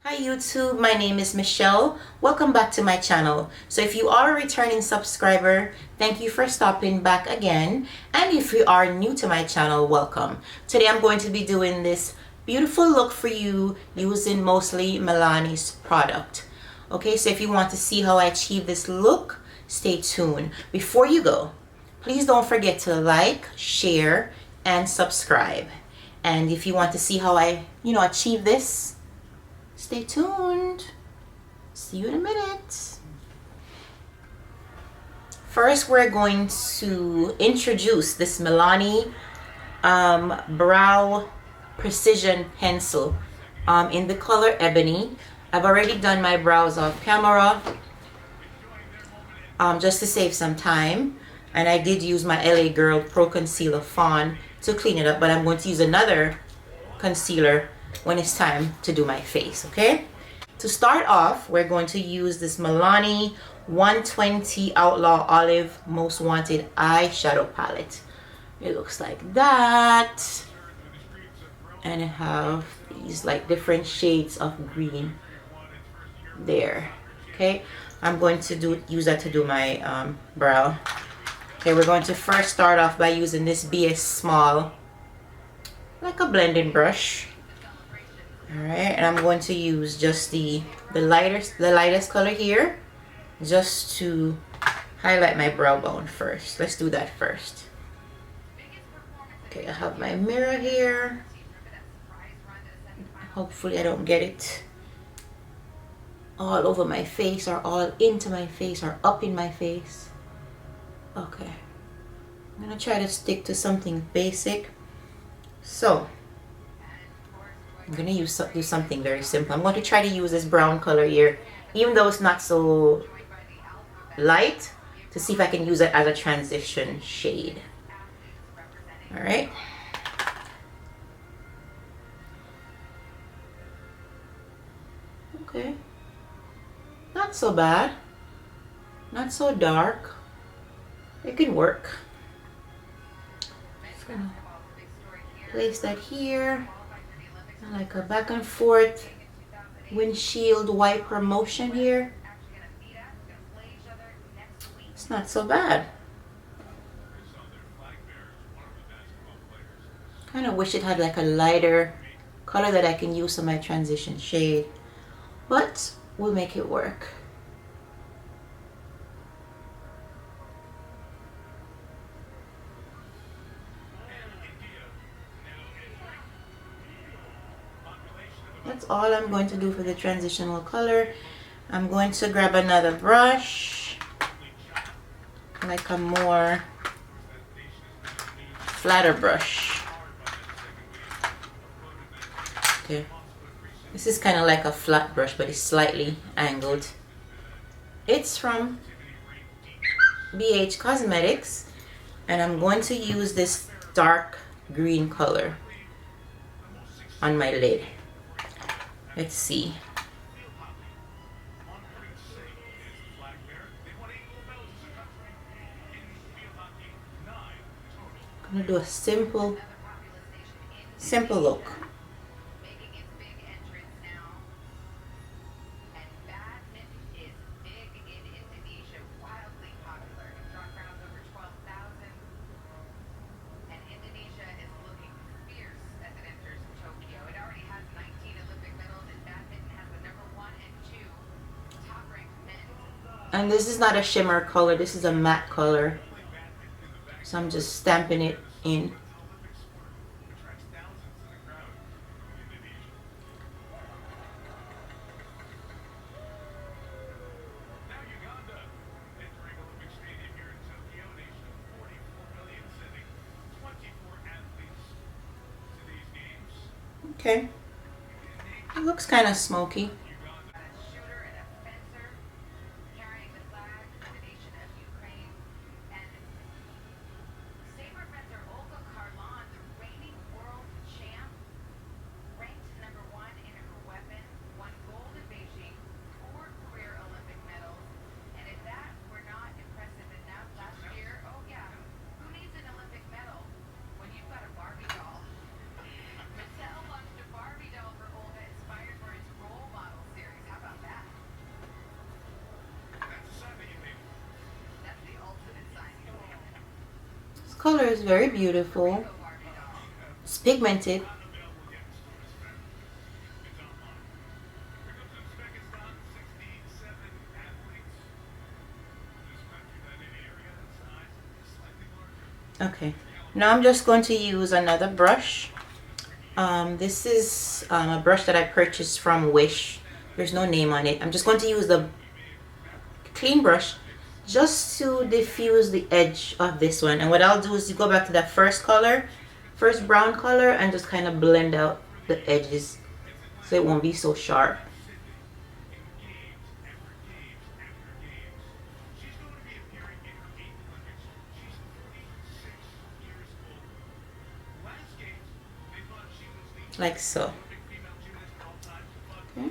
Hi YouTube, my name is Michelle. Welcome back to my channel. So if you are a returning subscriber, thank you for stopping back again. And if you are new to my channel, welcome. Today I'm going to be doing this beautiful look for you using mostly Milani's product. Okay, so if you want to see how I achieve this look, stay tuned. Before you go, please don't forget to like, share, and subscribe. And if you want to see how I, achieve this, stay tuned. See you in a minute. First, we're going to introduce this Milani brow precision pencil in the color ebony. I've already done my brows off camera just to save some time, and I did use my LA Girl Pro Concealer Fawn to clean it up, but I'm going to use another concealer when it's time to do my face. Okay, to start off, we're going to use this Milani 120 Outlaw Olive Most Wanted eyeshadow palette. It looks like that, and I have these like different shades of green there. Okay, I'm going to use that to do my brow. Okay, we're going to first start off by using this BS Small, like a blending brush. Alright, and I'm going to use just the lightest color here, just to highlight my brow bone first. Let's do that first. Okay, I have my mirror here. Hopefully I don't get it all over my face, or all into my face, or up in my face. Okay, I'm gonna try to stick to something basic. So I'm gonna do something very simple. I'm going to try to use this brown color here, even though it's not so light, to see if I can use it as a transition shade. All right. Okay. Not so bad. Not so dark. It can work. Just gonna place that here. Like a back and forth windshield wiper motion here. It's not so bad. Kind of wish it had like a lighter color that I can use on my transition shade, but we'll make it work. That's all I'm going to do for the transitional color. I'm going to grab another brush, like a more flatter brush. Okay, this is kind of like a flat brush, but it's slightly angled. It's from BH Cosmetics, and I'm going to use this dark green color on my lid. Let's see. I'm gonna do a simple look. And this is not a shimmer color, this is a matte color. So I'm just stamping it in. Okay. It looks kind of smoky. color is very beautiful. It's pigmented. Okay, now I'm just going to use another brush. This is a brush that I purchased from Wish. There's no name on it. I'm just going to use the clean brush just to diffuse the edge of this one. And what I'll do is go back to that first brown color, and just kind of blend out the edges so it won't be so sharp. Like so. Okay.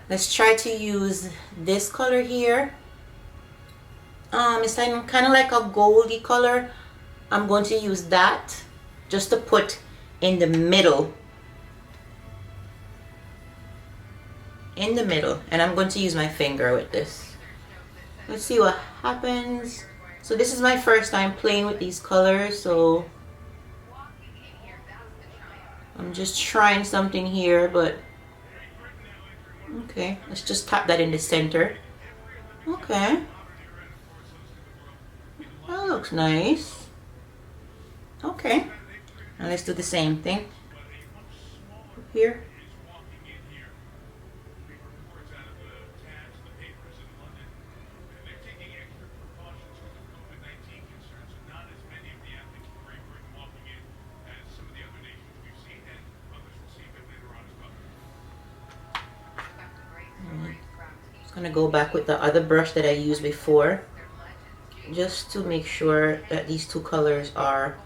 Let's try to use this color here. It's kind of like a goldy color. I'm going to use that just to put in the middle. And I'm going to use my finger with this. Let's see what happens. So this is my first time playing with these colors, so I'm just trying something here, but okay, let's just tap that in the center. Okay, that looks nice. Okay, now let's do the same thing here. I'm gonna go back with the other brush that I used before, just to make sure that these two colors are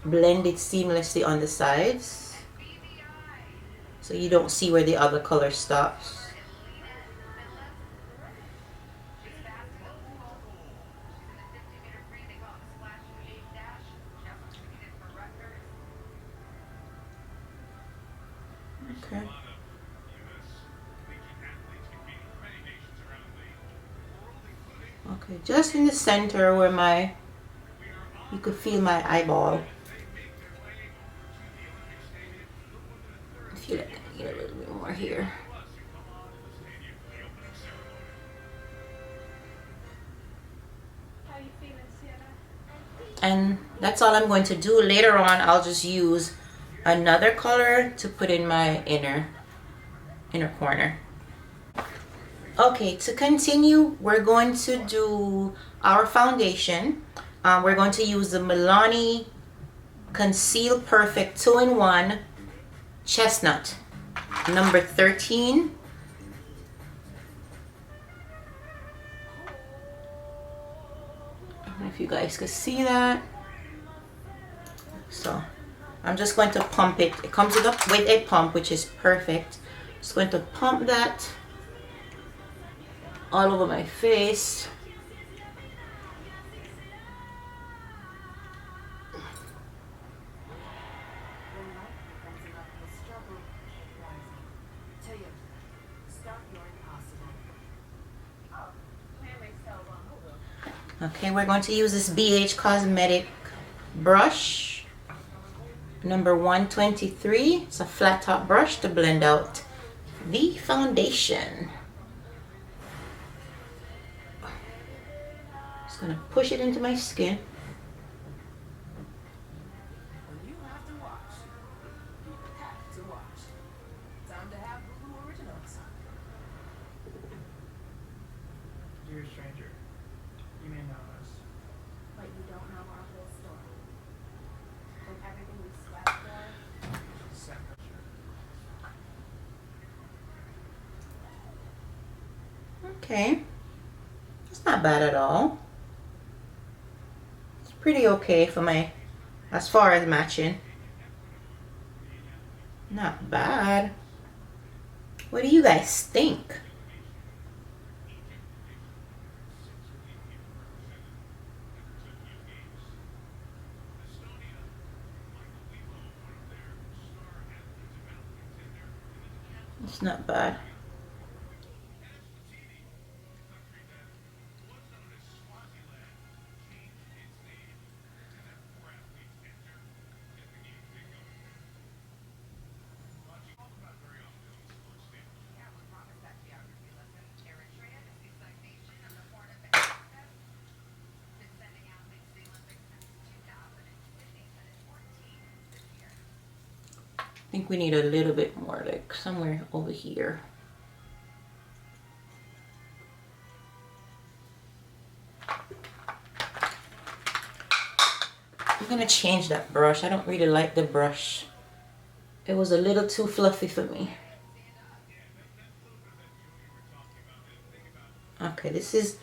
blended seamlessly on the sides, so you don't see where the other color stops. Okay. Okay, just in the center where you could feel my eyeball. I feel like I need a little bit more here. And that's all I'm going to do. Later on, I'll just use another color to put in my inner corner. Okay, to continue, we're going to do our foundation. We're going to use the Milani Conceal Perfect 2-in-1 Chestnut, number 13. I don't know if you guys can see that. So I'm just going to pump it. It comes with a pump, which is perfect. Just going to pump that all over my face. Okay, we're going to use this BH Cosmetic brush, number 123. It's a flat top brush to blend out the foundation. Just gonna push it into my skin. Dear stranger, you may know us, but you don't know our whole story. From everything we sweat for. Okay, it's not bad at all. pretty okay for my, as far as matching. Not bad. What do you guys think? It's not bad. I think we need a little bit more, like somewhere over here. I'm gonna change that brush. I don't really like the brush. It was a little too fluffy for me. Okay, this is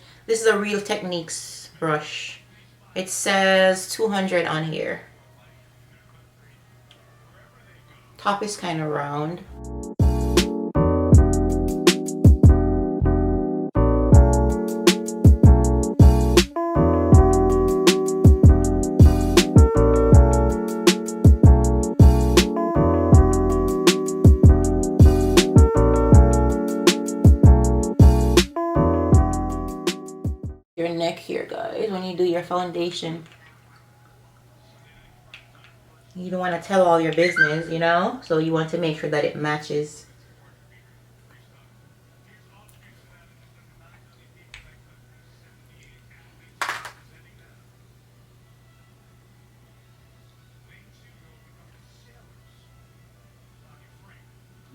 a Real Techniques brush. It says 200 on here. Top is kind of round. Your neck here, guys, when you do your foundation. You don't want to tell all your business, you know? So you want to make sure that it matches.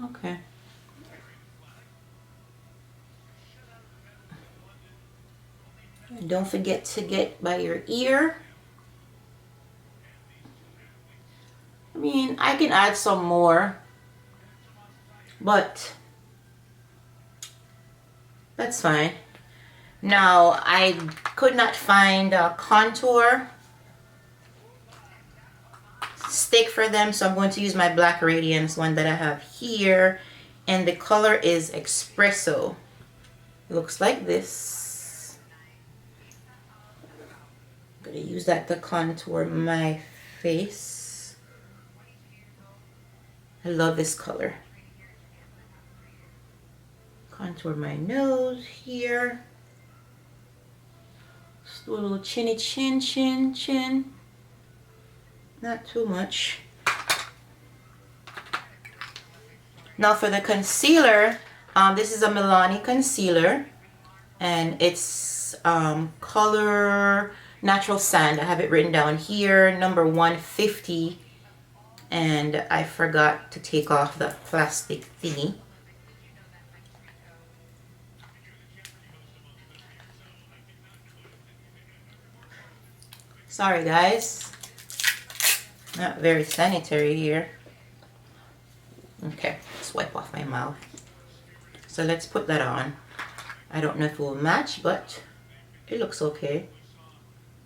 Okay. And don't forget to get by your ear. I mean, I can add some more, but that's fine. Now, I could not find a contour stick for them, so I'm going to use my black radiance one that I have here, and the color is espresso. It looks like this. I'm going to use that to contour my face. I love this color. Contour my nose here. Just do a little chinny chin, chin, chin. Not too much. Now for the concealer, this is a Milani concealer. And it's color Natural Sand. I have it written down here, number 150. And I forgot to take off the plastic thingy. Sorry guys, not very sanitary here. Okay, let's wipe off my mouth. So let's put that on. I don't know if it will match, but it looks okay.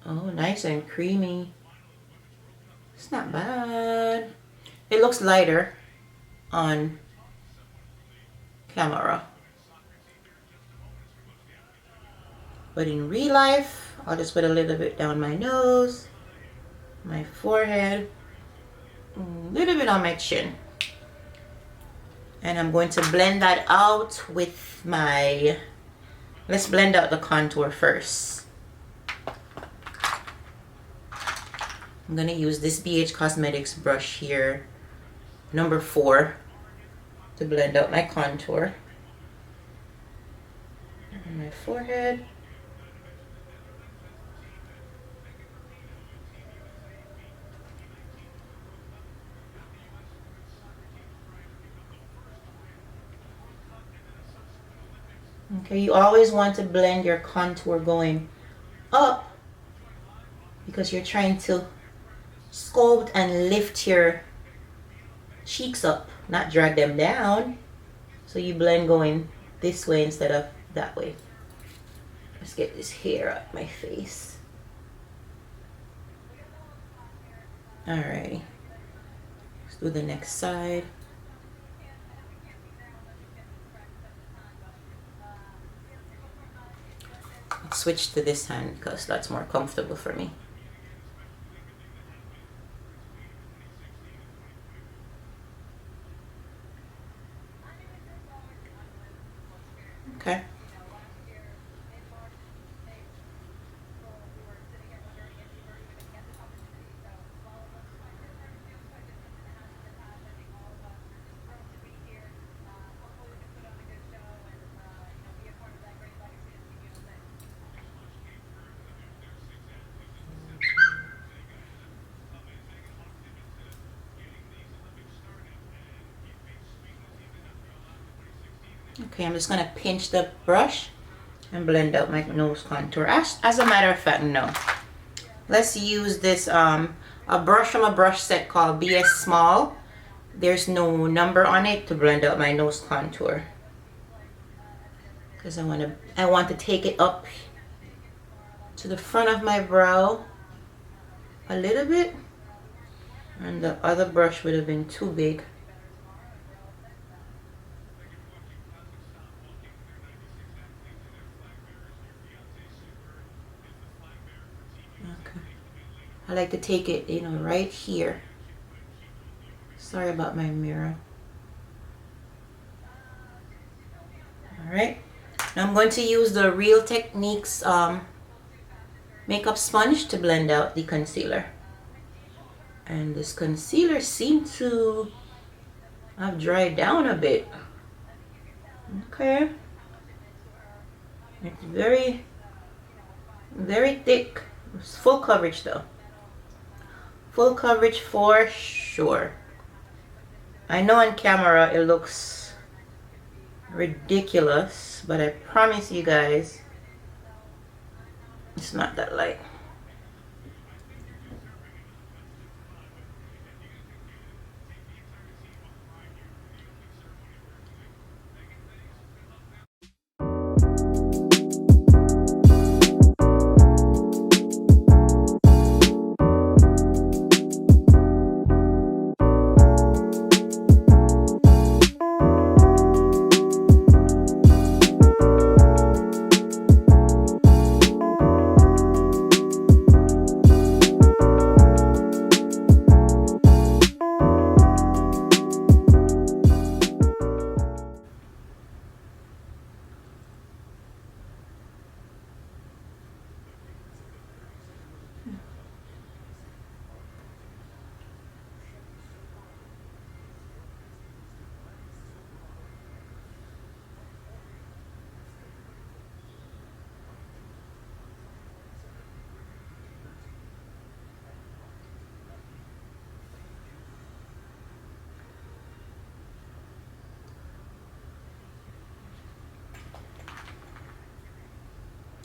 Oh, nice and creamy. It's not bad. It looks lighter on camera, but in real life, I'll just put a little bit down my nose, my forehead, a little bit on my chin. And I'm going to blend that out with my, let's blend out the contour first. I'm going to use this BH Cosmetics brush here, number 4, to blend out my contour. And my forehead. Okay, you always want to blend your contour going up because you're trying to sculpt and lift your cheeks up, not drag them down. So you blend going this way instead of that way. Let's get this hair out my face. Alrighty. Let's do the next side. Let's switch to this hand because that's more comfortable for me. Okay. Okay, I'm just gonna pinch the brush and blend out my nose contour. As a matter of fact, no. Let's use this a brush from a brush set called BS Small. There's no number on it to blend out my nose contour. Because I want to take it up to the front of my brow a little bit. And the other brush would have been too big. I like to take it, you know, right here. Sorry about my mirror. Alright. Now I'm going to use the Real Techniques makeup sponge to blend out the concealer. And this concealer seemed to have dried down a bit. Okay. It's very, very thick. It's full coverage though. Full coverage for sure. I know on camera it looks ridiculous, but I promise you guys it's not that light.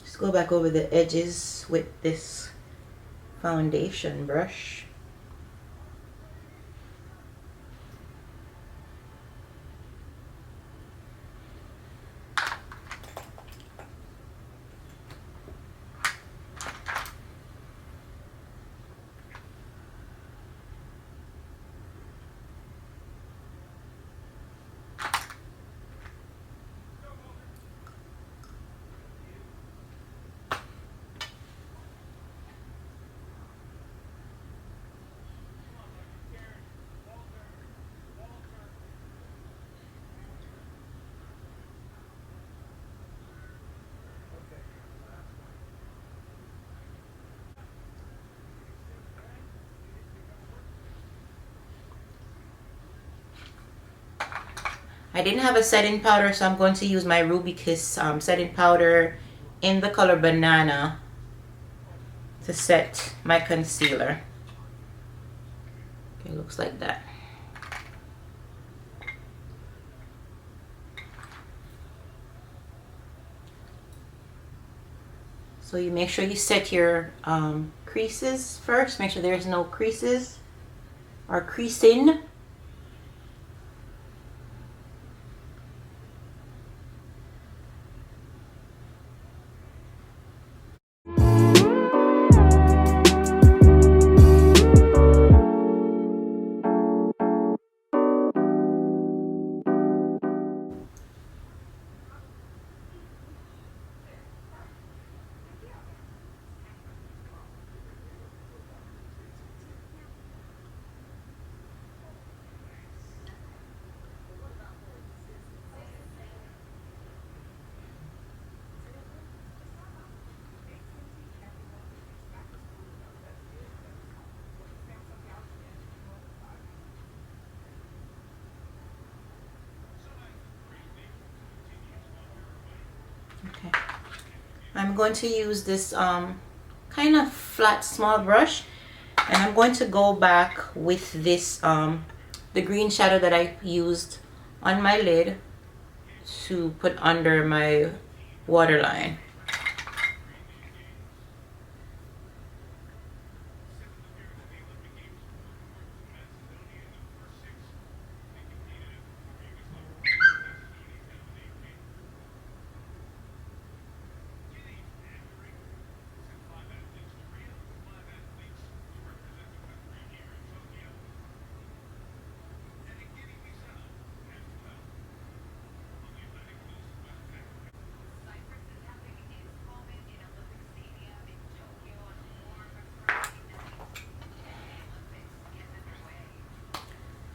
Just go back over the edges with this foundation brush. I didn't have a setting powder, so I'm going to use my Ruby Kiss setting powder in the color Banana to set my concealer. Okay, looks like that. So you make sure you set your creases first. Make sure there's no creases or creasing. Okay. I'm going to use this kind of flat small brush, and I'm going to go back with this the green shadow that I used on my lid to put under my waterline.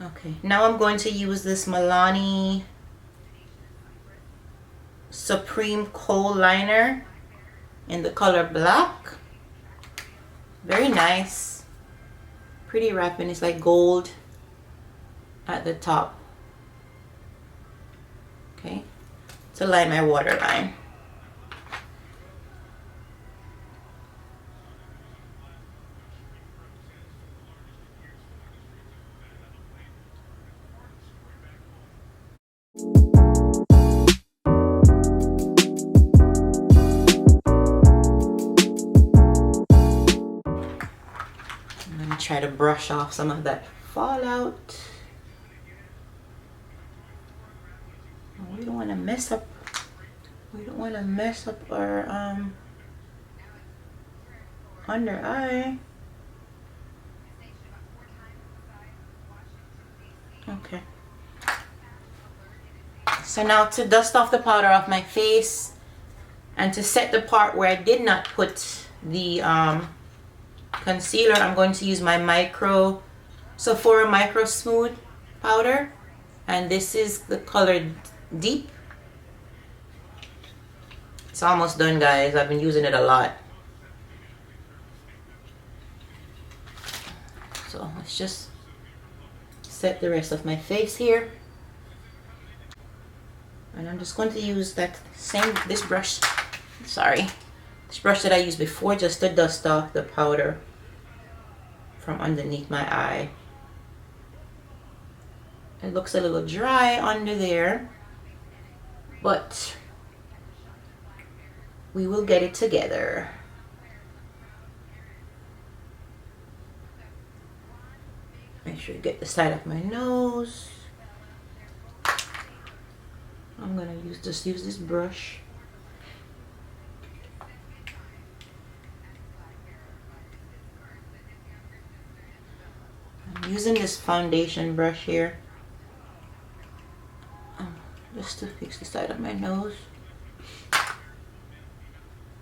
Okay, now I'm going to use this Milani Supreme Kohl liner in the color black. Very nice, pretty wrapping. It's like gold at the top. Okay, to line my waterline. I'm gonna try to brush off some of that fallout. We don't want to mess up. We don't want to mess up our under eye. Okay. So now to dust off the powder off my face and to set the part where I did not put the concealer, I'm going to use my Sephora Micro Smooth powder, and this is the color Deep. It's almost done, guys. I've been using it a lot. So let's just set the rest of my face here. And I'm just going to use this brush, this brush that I used before, just to dust off the powder from underneath my eye. It looks a little dry under there, but we will get it together. Make sure you get the side of my nose. I'm gonna use this brush. I'm using this foundation brush here, just to fix the side of my nose.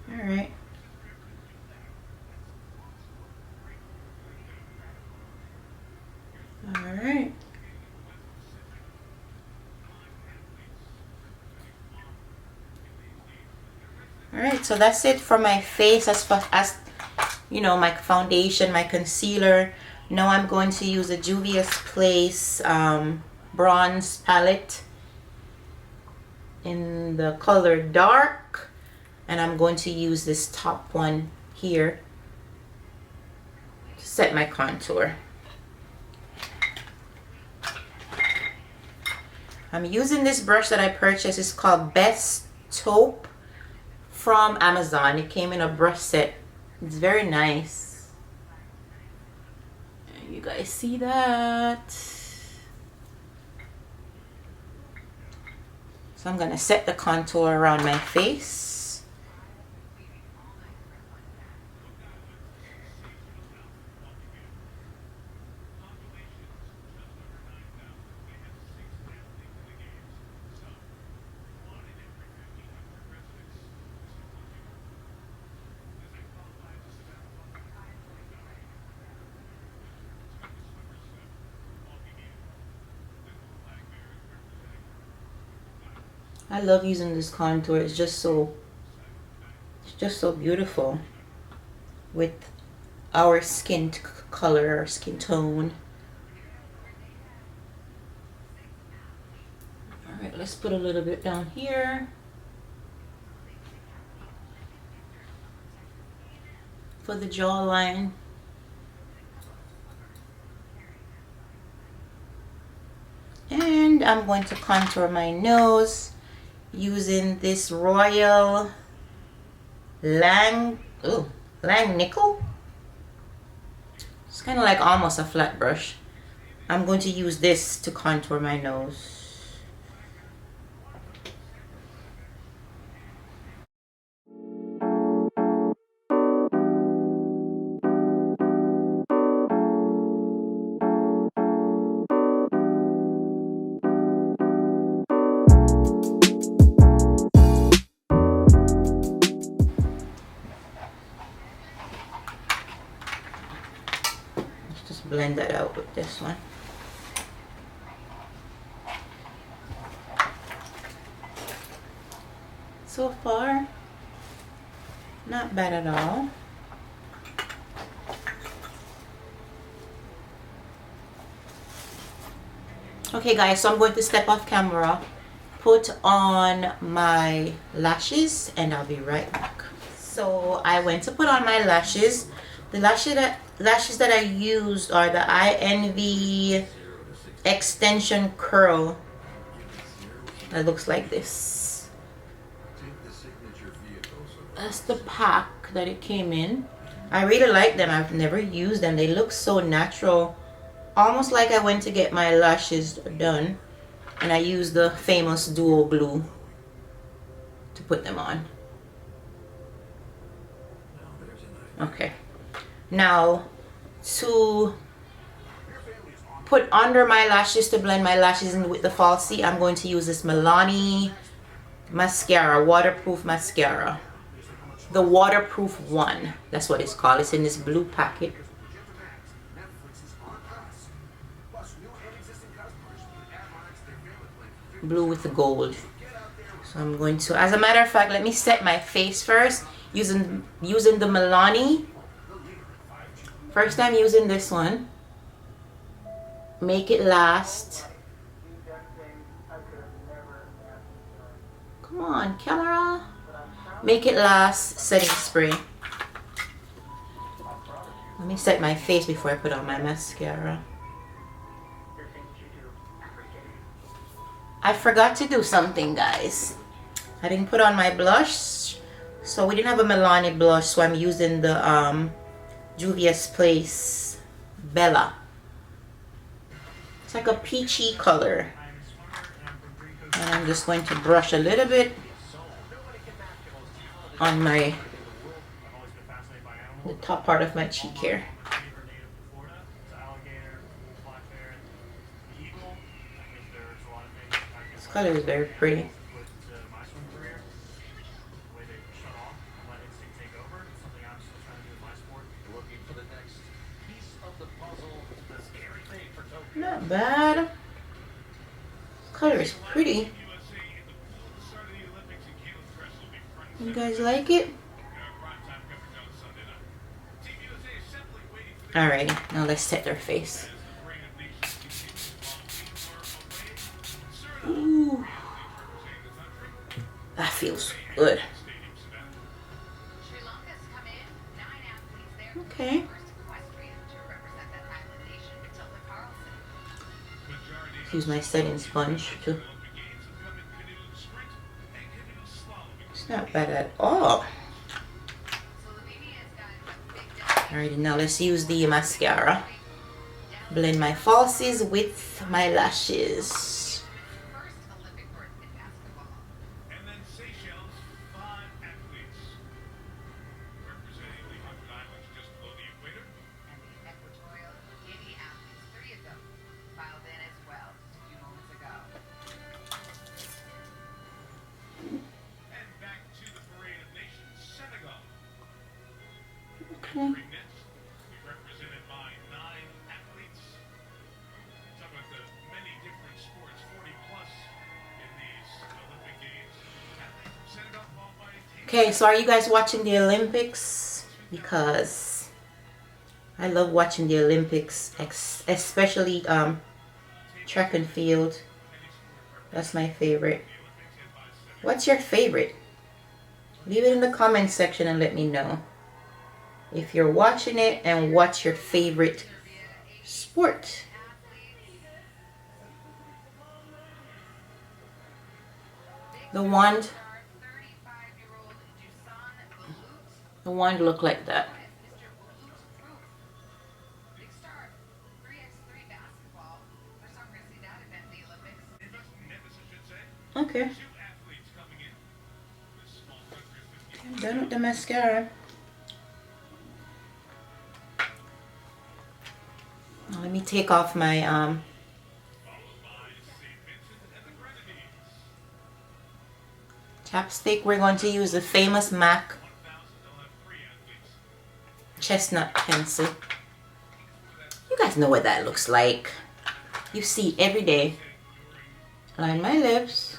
All right. All right. All right, so that's it for my face as far as, you know, my foundation, my concealer. Now I'm going to use a Juvia's Place bronze palette in the color dark, and I'm going to use this top one here to set my contour. I'm using this brush that I purchased. It's called Best Taupe from Amazon. It came in a brush set. It's very nice. You guys see that? So I'm gonna set the contour around my face. I love using this contour. It's just so beautiful with our skin color, our skin tone. All right, let's put a little bit down here. for the jawline. And I'm going to contour my nose using this Royal Lang Nickel. It's kind of like almost a flat brush. I'm going to use this to contour my nose. Just blend that out with this one. So far, not bad at all. Okay guys, so I'm going to step off camera, put on my lashes, and I'll be right back. So I went to put on my lashes. The lashes that I used are the INV extension curl. That looks like this. That's the pack that it came in. I really like them. I've never used them. They look so natural. Almost like I went to get my lashes done and I used the famous duo glue to put them on. Okay. Now to put under my lashes, to blend my lashes in with the falsie, I'm going to use this Milani mascara, waterproof mascara. The waterproof one, that's what it's called. It's in this blue packet. Blue with the gold. So I'm going to, as a matter of fact, let me set my face first using the Milani. First I'm using this one. Make it last. Come on, camera. Make it last setting spray. Let me set my face before I put on my mascara. I forgot to do something, guys. I didn't put on my blush, so we didn't have a Milani blush, so I'm using the Juvia's Place Bella. It's like a peachy color, and I'm just going to brush a little bit on the top part of my cheek here. This color is very pretty. Not bad. This color is pretty. You guys like it? Alrighty, now let's set their face. Ooh, that feels good. Okay. Use my setting sponge too. It's not bad at all. Alright, now let's use the mascara. Blend my falsies with my lashes. Okay. Okay, so are you guys watching the Olympics? Because I love watching the Olympics, especially track and field. That's my favorite. What's your favorite? Leave it in the comment section and let me know. if you're watching it, and what's your favorite sport? The wand looked like that. Okay. I'm done with the mascara. Now let me take off my chapstick. We're going to use the famous MAC chestnut pencil. You guys know what that looks like. You see it every day. Line my lips.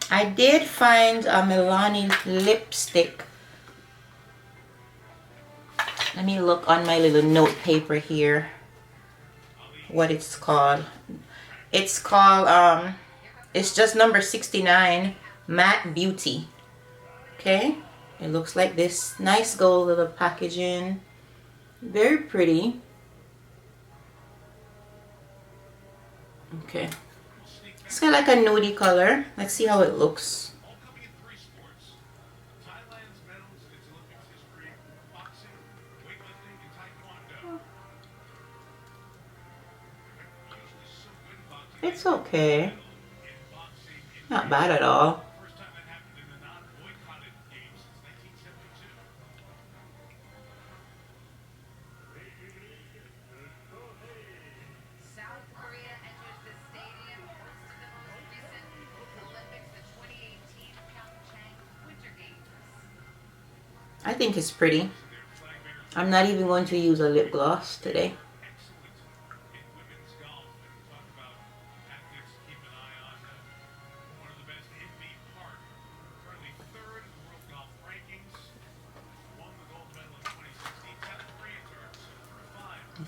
I did find a Milani lipstick. Let me look on my little note paper here what it's called. It's called it's just number 69, Matte Beauty. Okay, it looks like this. Nice gold little packaging, very pretty. Okay, it's kind of like a nudie color. Let's see how it looks. It's okay. Not bad at all. I think it's pretty. I'm not even going to use a lip gloss today.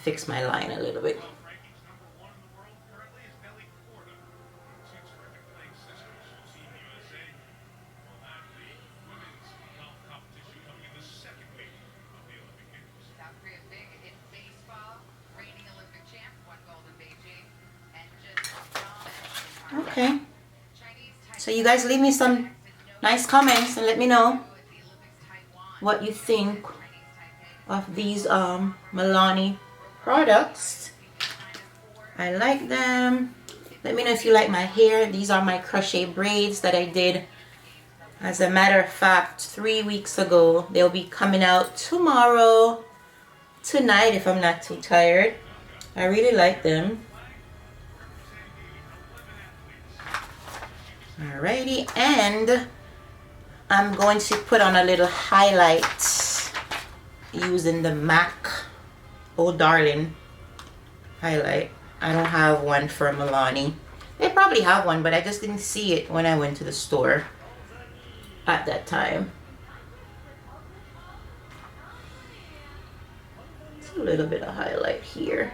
Fix my line a little bit. Okay, so you guys leave me some nice comments and let me know what you think of these Milani products. I like them. Let me know if you like my hair. These are my crochet braids that I did, as a matter of fact, 3 weeks ago. They'll be coming out tomorrow, tonight if I'm not too tired. I really like them. Alrighty, and I'm going to put on a little highlight using the MAC Oh Darling highlight. I don't have one for Milani. They probably have one, but I just didn't see it when I went to the store at that time. It's a little bit of highlight here.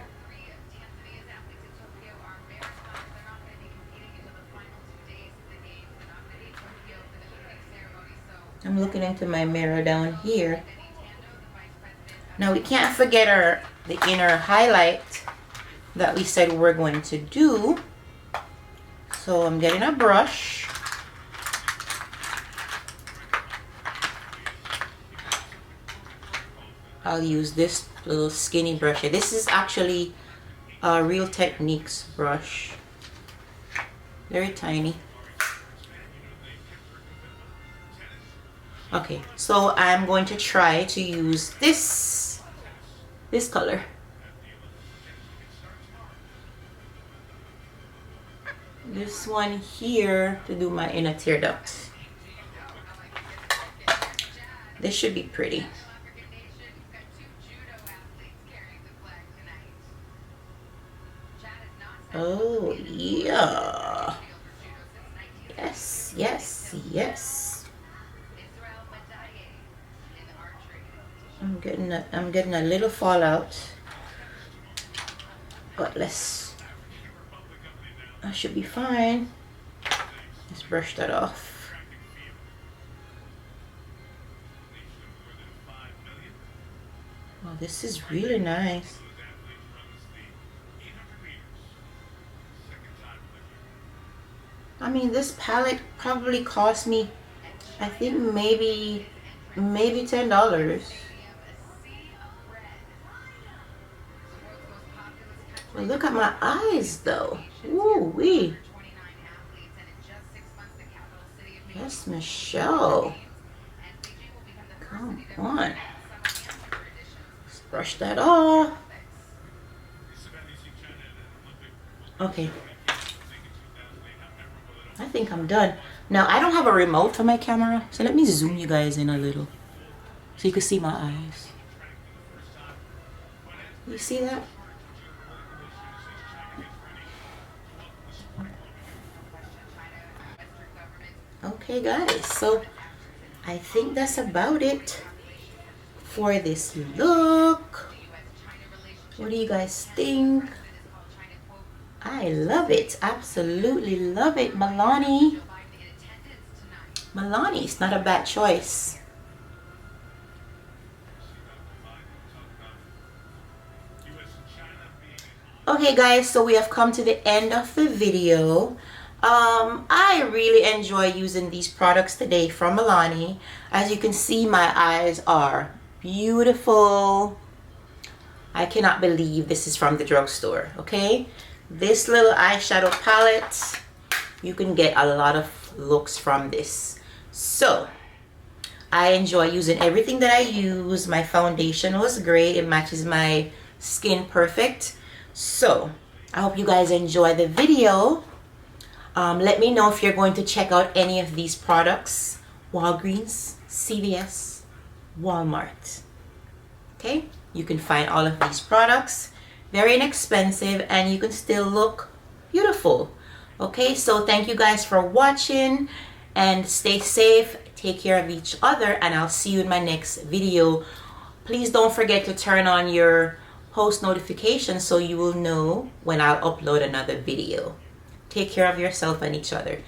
I'm looking into my mirror down here. Now we can't forget the inner highlight that we said we're going to do. So I'm getting a brush. I'll use this little skinny brush here. This is actually a Real Techniques brush. Very tiny. Okay, so I'm going to try to use this color. This one here to do my inner tear duct. This should be pretty. Oh yeah. Yes, yes, yes. I'm getting a little fallout, but I should be fine. Let's brush that off. Oh, this is really nice. I mean, this palette probably cost me, I think maybe $10. Well, look at my eyes though. Ooh wee. Yes, Michelle. Come on. Let's brush that off. Okay. I think I'm done. Now, I don't have a remote for my camera, so let me zoom you guys in a little so you can see my eyes. You see that? Okay, guys, so I think that's about it for this look. What do you guys think? I love it. Absolutely love it. Milani. Milani's not a bad choice. Okay, guys, so we have come to the end of the video. I really enjoy using these products today from Milani. As you can see, my eyes are beautiful. I cannot believe this is from the drugstore, okay? This little eyeshadow palette, you can get a lot of looks from this. So, I enjoy using everything that I use. My foundation was great. It matches my skin perfect. So, I hope you guys enjoy the video. Let me know if you're going to check out any of these products. Walgreens, CVS, Walmart. Okay? You can find all of these products. Very inexpensive and you can still look beautiful. Okay, so thank you guys for watching and stay safe. Take care of each other and I'll see you in my next video. Please don't forget to turn on your post notifications so you will know when I'll upload another video. Take care of yourself and each other.